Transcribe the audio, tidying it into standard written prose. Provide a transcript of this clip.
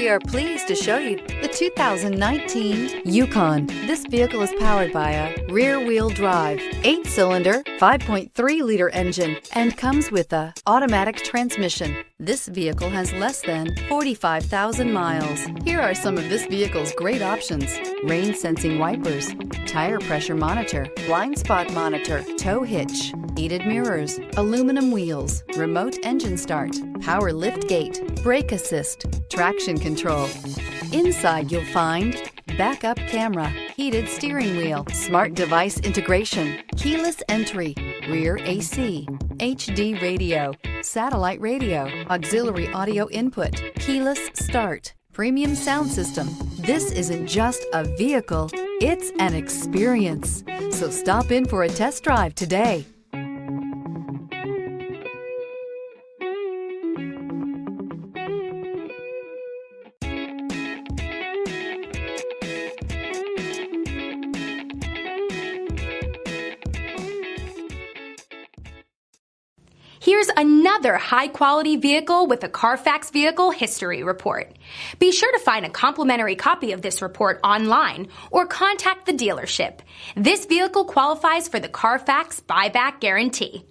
We are pleased to show you the 2019 Yukon. This vehicle is powered by a rear-wheel drive, 8-cylinder, 5.3-liter engine, and comes with a automatic transmission. This vehicle has less than 45,000 miles. Here are some of this vehicle's great options: rain-sensing wipers, tire pressure monitor, blind spot monitor, tow hitch, heated mirrors, aluminum wheels, remote engine start, power lift gate, brake assist, traction control. Inside you'll find backup camera, heated steering wheel, smart device integration, keyless entry, rear AC, HD radio, satellite radio, auxiliary audio input, keyless start, premium sound system. This isn't just a vehicle, it's an experience. So stop in for a test drive today. Here's another high-quality vehicle with a Carfax Vehicle History Report. Be sure to find a complimentary copy of this report online or contact the dealership. This vehicle qualifies for the Carfax Buyback Guarantee.